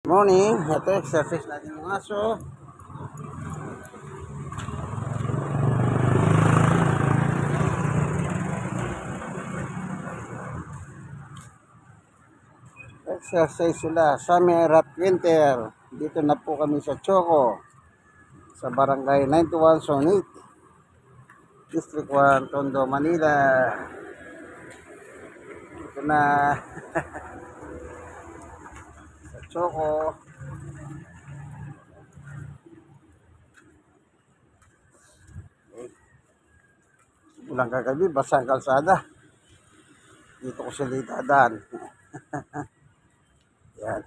Morning, ito exercise natin ng aso. Exercise sila, summer at winter. Dito na po kami sa Choco, sa barangay 91 Zone 8, District 1, Tondo, Manila. Dito na sa Choco. Ulang kagabi, basa ang kalsada. Dito ko sila itadaan. Yan.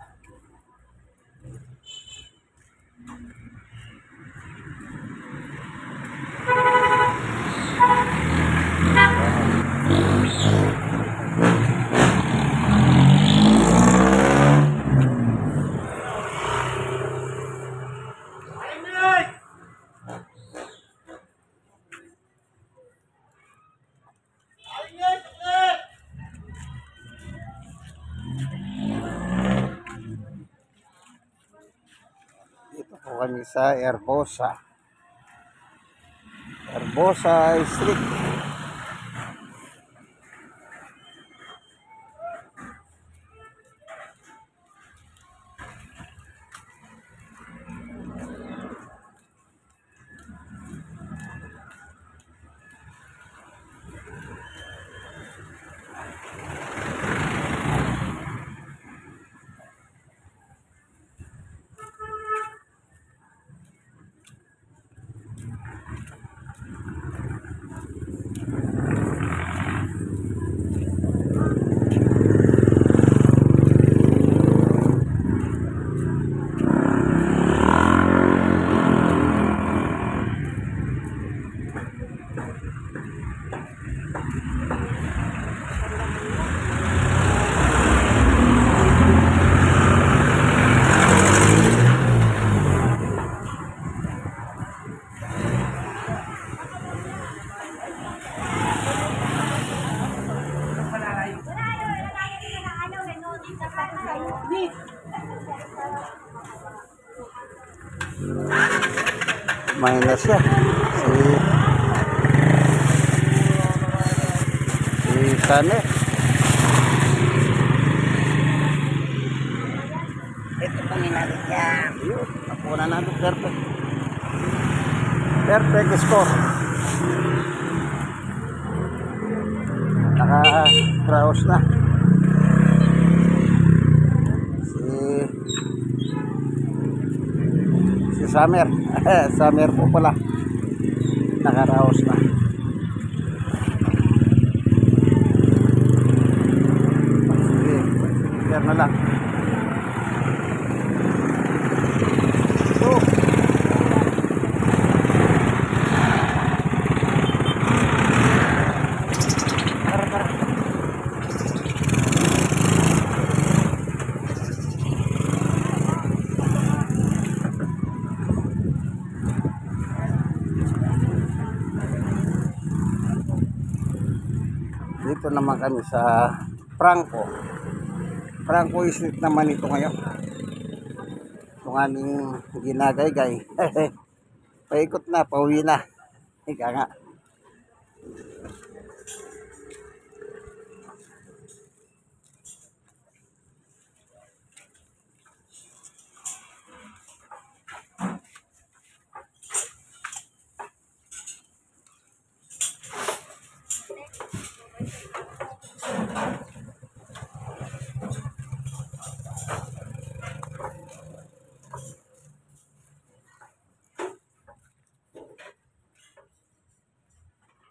Dito po kami sa Herbosa Street. Minus siya. Si Sane. Ito pa ninalit niya. Yun, nakuha na natin perfect. Perfect score. Naka-cross na. Si Summer. Summer po pala. Naka-cross na. Sige, clear na lang. Dito naman kami sa Franco Street naman ito ngayon. Itong aming ginagaygay. Paikot na, pauwi na. Ika nga.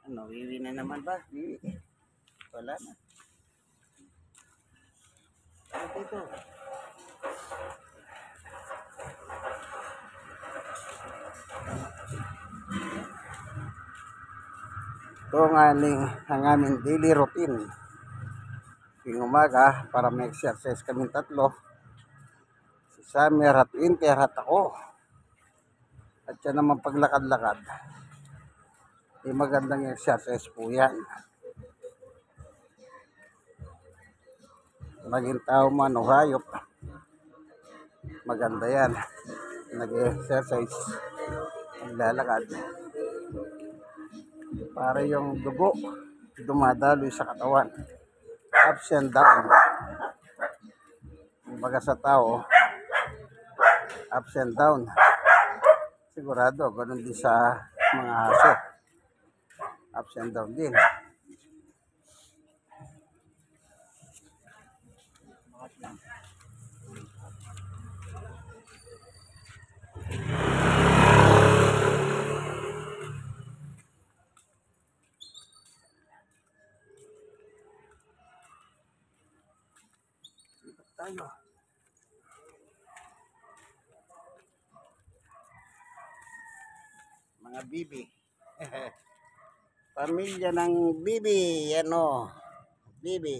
Ano, wiwi na naman ba? Wiwi. Wala na. Ano dito? Ito ang aming daily routine. Yung umaga, para may exercise kaming tatlo. Si Summer at Winter at ako. At yan naman paglakad-lakad. Magandang exercise po yan. Maging tao man o hayop. Maganda yan. Nag-exercise. Naglalakad. Para yung dugo dumadaloy sa katawan. Ups and down. Kumbaga sa tao, ups and down. Sigurado, ganun din sa mga aso. Ups and down din. Tayo. Mga bibi. Pamilya ng bibi. Ano? Bibi.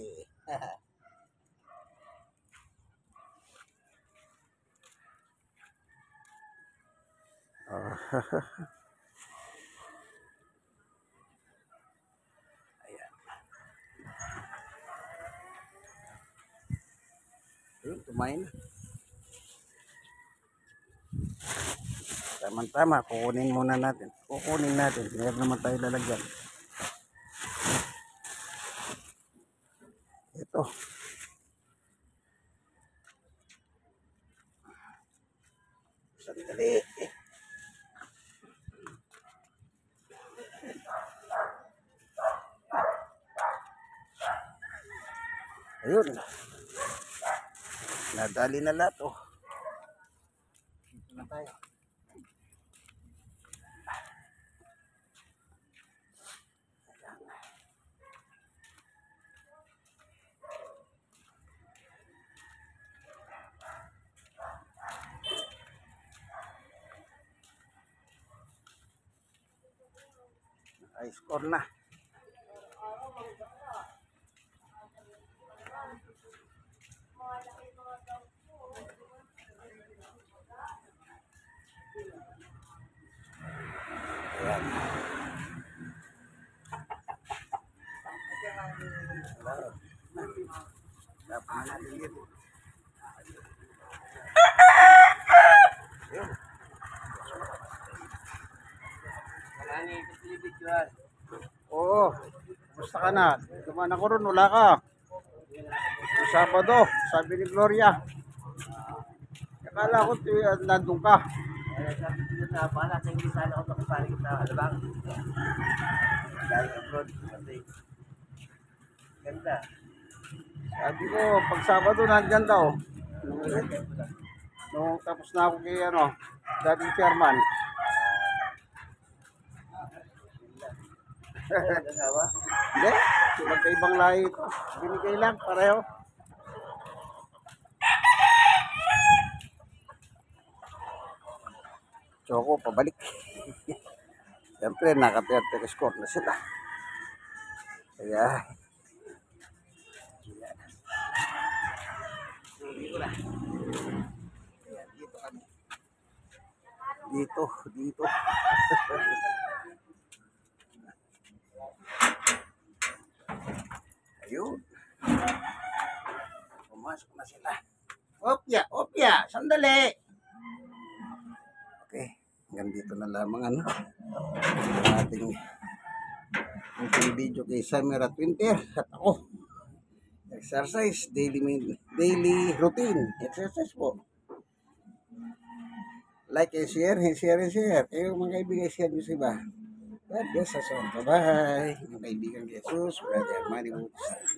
Oh. Ayan. Ayun, kumain na. Tama-tama, kukunin muna natin. Kukunin natin. Meron naman tayo lalagyan. Ito. Sandali. Ayun. Nadali na lahat, oh. Dito na tayo. Ay, score na. Ayan. Dapat na natin dito. Ayun. Oo. Kumusta ka na? Dumaan ako ron, wala ka. Yung Sabado, sabi ni Gloria. Akala ko nandun ka. Sabi ko na pala, hindi sana ako makipalig sa alabang. Dahil abroad, kasi ganda. Sabi ko, pag Sabado, nandyan daw. Nung tapos na ako kay dating chairman. Asawa? Hindi, magkaibang lahi ito. Binigay lang, pareho. Choco, pabalik. Siyempre, naka-30 score na sila. Kaya, dito na. Ayan, dito kami. Dito. Ayun. Pumasok na sila. Opya, sandali. Okay, hanggang dito na lamang ang ating video kay Summer at Winter at ako. Exercise, daily routine. Exercise po. Like and share. Kayo mga kaibigan, share nyo sa iba. God bless us all. Bye-bye. Mga kaibigan, Jesus, Brother Manny Books.